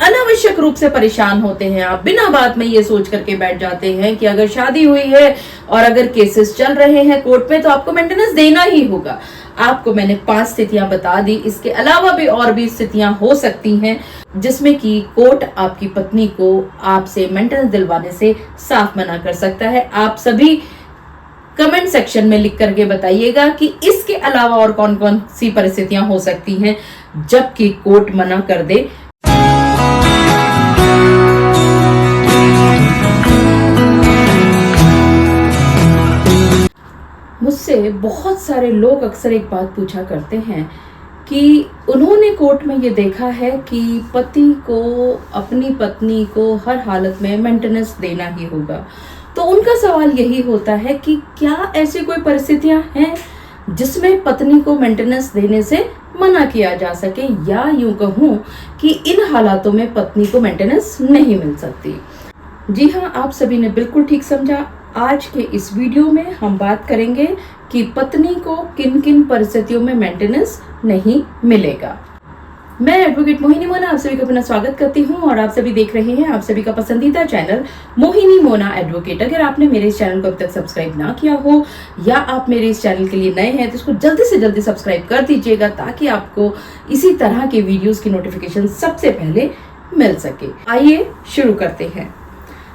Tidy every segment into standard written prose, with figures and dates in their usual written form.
अनावश्यक रूप से परेशान होते हैं। आप बिना बात में ये सोच करके बैठ जाते हैं कि अगर शादी हुई है और अगर केसेस चल रहे हैं कोर्ट में तो आपको मेंटेनेंस देना ही होगा। आपको मैंने 5 स्थितियां बता दी, इसके अलावा भी और भी स्थितियां हो सकती हैं जिसमें कि कोर्ट आपकी पत्नी को आपसे मेंटेनेंस दिलवाने से साफ मना कर सकता है। आप सभी कमेंट सेक्शन में लिख करके बताइएगा कि इसके अलावा और कौन कौन सी परिस्थितियां हो सकती हैं जबकि कोर्ट मना कर दे। मुझसे बहुत सारे लोग अक्सर एक बात पूछा करते हैं कि उन्होंने कोर्ट में ये देखा है कि पति को अपनी पत्नी को हर हालत में मेंटेनेंस देना ही होगा। तो उनका सवाल यही होता है कि क्या ऐसी कोई परिस्थितियां हैं जिसमें पत्नी को मेंटेनेंस देने से मना किया जा सके, या यूं कहूं कि इन हालातों में पत्नी को मेंटेनेंस नहीं मिल सकती। जी हाँ, आप सभी ने बिल्कुल ठीक समझा। आज के इस वीडियो में हम बात करेंगे कि पत्नी को किन किन परिस्थितियों में मेंटेनेंस नहीं मिलेगा। मैं एडवोकेट मोहिनी मोना आप सभी का अपना स्वागत करती हूं और आप सभी देख रहे हैं आप सभी का पसंदीदा चैनल मोहिनी मोना एडवोकेट। अगर आपने मेरे इस चैनल को अब तक सब्सक्राइब ना किया हो या आप मेरे इस चैनल के लिए नए हैं तो इसको जल्दी से जल्दी सब्सक्राइब कर दीजिएगा ताकि आपको इसी तरह के वीडियोस की नोटिफिकेशन सबसे पहले मिल सके। आइए शुरू करते हैं।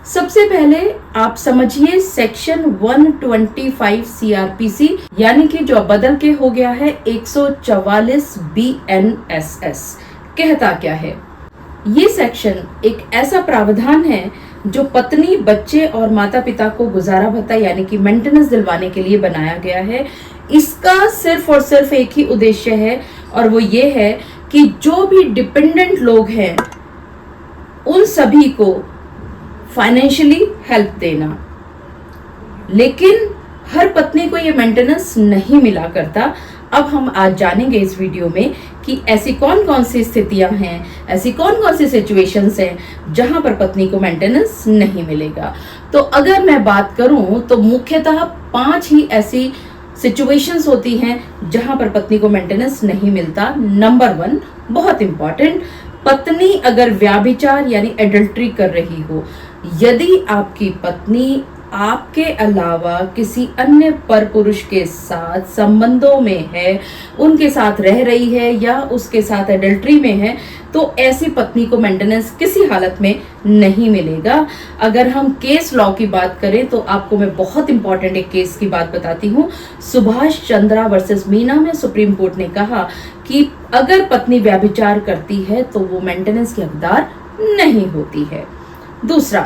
सबसे पहले आप समझिए सेक्शन 125 सीआरपीसी यानी कि जो बदल के हो गया है 144 बीएनएसएस कहता क्या है। ये सेक्शन एक ऐसा प्रावधान है जो पत्नी, बच्चे और माता पिता को गुजारा भत्ता यानी कि मेंटेनेंस दिलवाने के लिए बनाया गया है। इसका सिर्फ और सिर्फ एक ही उद्देश्य है और वो ये है कि जो भी डिपेंडेंट लोग हैं उन सभी को फाइनेंशियली हेल्प देना। लेकिन हर पत्नी को ये मेंटेनेंस नहीं मिला करता। अब हम आज जानेंगे इस वीडियो में कि ऐसी कौन कौन सी स्थितियां हैं, ऐसी कौन कौन सी सिचुएशंस हैं जहां पर पत्नी को मेंटेनेंस नहीं मिलेगा। तो अगर मैं बात करूं तो मुख्यतः 5 ही ऐसी सिचुएशंस होती हैं जहां पर पत्नी को मेंटेनेंस नहीं मिलता। नंबर 1 बहुत इंपॉर्टेंट, पत्नी अगर व्याभिचार यानी एडल्ट्री कर रही हो। यदि आपकी पत्नी आपके अलावा किसी अन्य परपुरुष के साथ संबंधों में है, उनके साथ रह रही है या उसके साथ एडल्ट्री में है तो ऐसी पत्नी को मेंटेनेंस किसी हालत में नहीं मिलेगा। अगर हम केस लॉ की बात करें तो आपको मैं बहुत इंपॉर्टेंट एक केस की बात बताती हूँ। सुभाष चंद्रा वर्सेस मीना में सुप्रीम कोर्ट ने कहा कि अगर पत्नी व्याभिचार करती है तो वो मेंटेनेंस की हकदार नहीं होती है। दूसरा,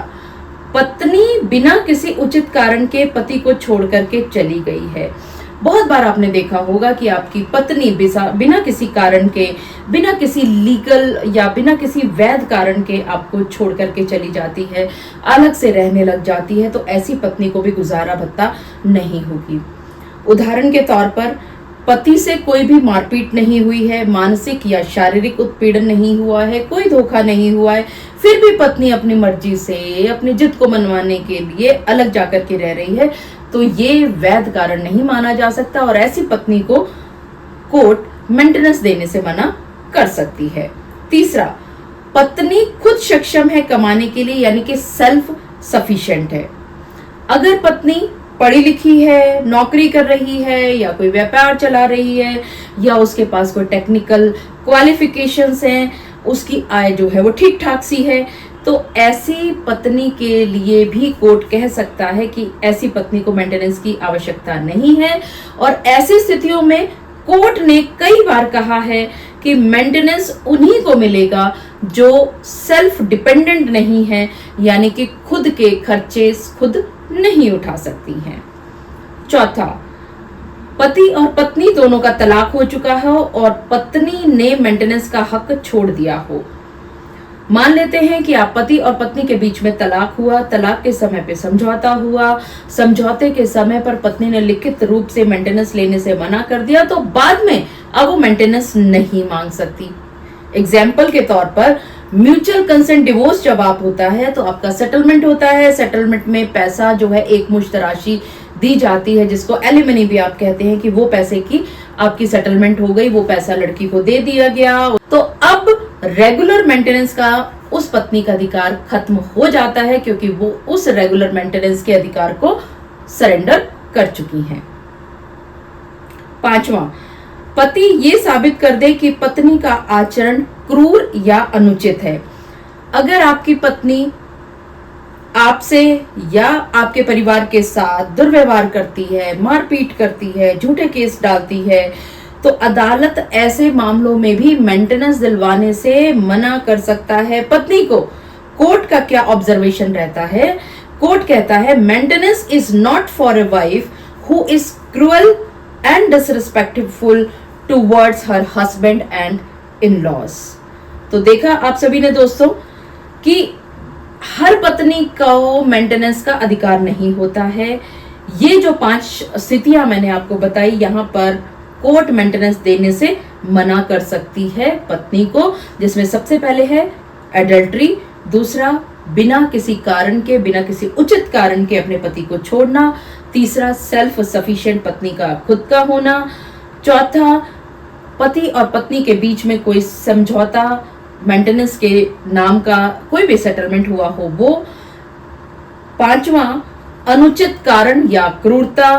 पत्नी बिना किसी उचित कारण के पति को छोड़ करके चली गई है। बहुत बार आपने देखा होगा कि आपकी पत्नी बिना किसी कारण के, बिना किसी लीगल या बिना किसी वैध कारण के आपको छोड़ करके चली जाती है, अलग से रहने लग जाती है, तो ऐसी पत्नी को भी गुजारा भत्ता नहीं होगी। उदाहरण के तौर पर पति से कोई भी मारपीट नहीं हुई है, मानसिक या शारीरिक उत्पीड़न नहीं हुआ है, कोई धोखा नहीं हुआ है, फिर भी पत्नी अपनी मर्जी से अपनी जिद को मनवाने के लिए अलग जाकर के रह रही है, तो ये वैध कारण नहीं माना जा सकता और ऐसी पत्नी को कोर्ट मेंटेनेंस देने से मना कर सकती है। तीसरा, पत्नी खुद सक्षम है कमाने के लिए यानी कि सेल्फ सफिशिएंट है। अगर पत्नी पढ़ी लिखी है, नौकरी कर रही है या कोई व्यापार चला रही है या उसके पास कोई टेक्निकल क्वालिफिकेशंस हैं, उसकी आय जो है वो ठीक ठाक सी है, तो ऐसी पत्नी के लिए भी कोर्ट कह सकता है कि ऐसी पत्नी को मेंटेनेंस की आवश्यकता नहीं है। और ऐसी स्थितियों में कोर्ट ने कई बार कहा है कि मेंटेनेंस उन्हीं को मिलेगा जो सेल्फ डिपेंडेंट नहीं है यानी कि खुद के खर्चे खुद नहीं उठा सकती हैं। चौथा, पति और पत्नी दोनों का तलाक हो चुका हो और पत्नी ने मेंटेनेंस का हक छोड़ दिया हो। मान लेते हैं कि आप पति और पत्नी के बीच में तलाक हुआ, तलाक के समय पे समझौता हुआ, समझौते के समय पर पत्नी ने लिखित रूप से मेंटेनेंस लेने से मना कर दिया, तो बाद में अब वो मेंटेनेंस नहीं मांग सकती। एग्जाम्पल के तौर पर म्यूचुअल कंसेंट डिवोर्स जब आप होता है तो आपका सेटलमेंट होता है। सेटलमेंट में पैसा जो है एक मुश्त राशि दी जाती है जिसको एलिमनी भी आप कहते हैं कि वो पैसे की आपकी सेटलमेंट हो गई, वो पैसा लड़की को दे दिया गया। तो अब रेगुलर मेंटेनेंस का उस पत्नी का अधिकार खत्म हो जाता है, क्योंकि वो उस रेगुलर मेंटेनेंस के अधिकार को सरेंडर कर चुकी हैं। 5वां, पति ये साबित कर दे कि पत्नी का आचरण क्रूर या अनुचित है। अगर आपकी पत्नी आपसे या आपके परिवार के साथ दुर्व्यवहार करती है, मारपीट करती है, झूठे केस डालती है, तो अदालत ऐसे मामलों में भी मेंटेनेंस दिलवाने से मना कर सकता है पत्नी को। कोर्ट का क्या ऑब्जर्वेशन रहता है? कोर्ट कहता है maintenance is not for a wife who is cruel and disrespectful towards her husband and in laws. तो देखा आप सभी ने दोस्तों कि हर पत्नी को मेंटेनेंस का अधिकार नहीं होता है। ये जो 5 स्थितियां मैंने आपको बताई, यहाँ पर कोर्ट मेंटेनेंस देने से मना कर सकती है पत्नी को, जिसमें सबसे पहले है एडल्ट्री, दूसरा बिना किसी कारण के, बिना किसी उचित कारण के अपने पति को छोड़ना, तीसरा सेल्फ सफिशिएंट पत्नी का खुद का होना, चौथा पति और पत्नी के बीच में कोई समझौता मेंटेनेंस के नाम का कोई भी सेटलमेंट हुआ हो वो, 5वां अनुचित कारण या क्रूरता।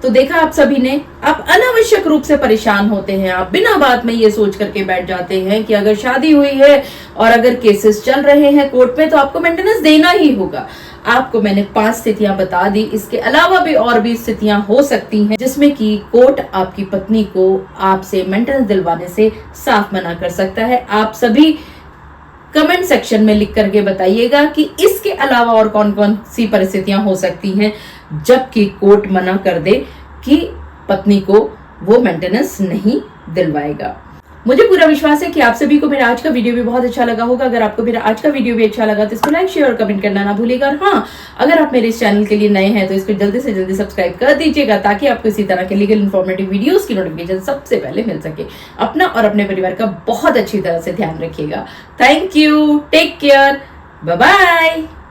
तो देखा आप सभी ने, आप अनावश्यक रूप से परेशान होते हैं, आप बिना बात में ये सोच करके बैठ जाते हैं कि अगर शादी हुई है और अगर केसेस चल रहे हैं कोर्ट में तो आपको मेंटेनेंस देना ही होगा। आपको मैंने 5 स्थितियां बता दी, इसके अलावा भी और भी स्थितियां हो सकती हैं जिसमें कि कोर्ट आपकी पत्नी को आपसे मेंटेनेंस दिलवाने से साफ मना कर सकता है। आप सभी कमेंट सेक्शन में लिख करके बताइएगा कि इसके अलावा और कौन कौन सी परिस्थितियां हो सकती हैं जबकि कोर्ट मना कर दे कि पत्नी को वो मेंटेनेंस नहीं दिलवाएगा। मुझे पूरा विश्वास है कि आप सभी को मेरा आज का वीडियो भी बहुत अच्छा लगा होगा। अगर आपको मेरा आज का वीडियो भी अच्छा लगा तो इसको लाइक, शेयर और कमेंट करना ना भूलिएगा। और हाँ, अगर आप मेरे इस चैनल के लिए नए हैं तो इसको जल्दी से जल्दी सब्सक्राइब कर दीजिएगा ताकि आपको इसी तरह के लीगल इन्फॉर्मेटिव वीडियोस की नोटिफिकेशन सबसे पहले मिल सके। अपना और अपने परिवार का बहुत अच्छी तरह से ध्यान रखिएगा। Thank you, take care, bye bye.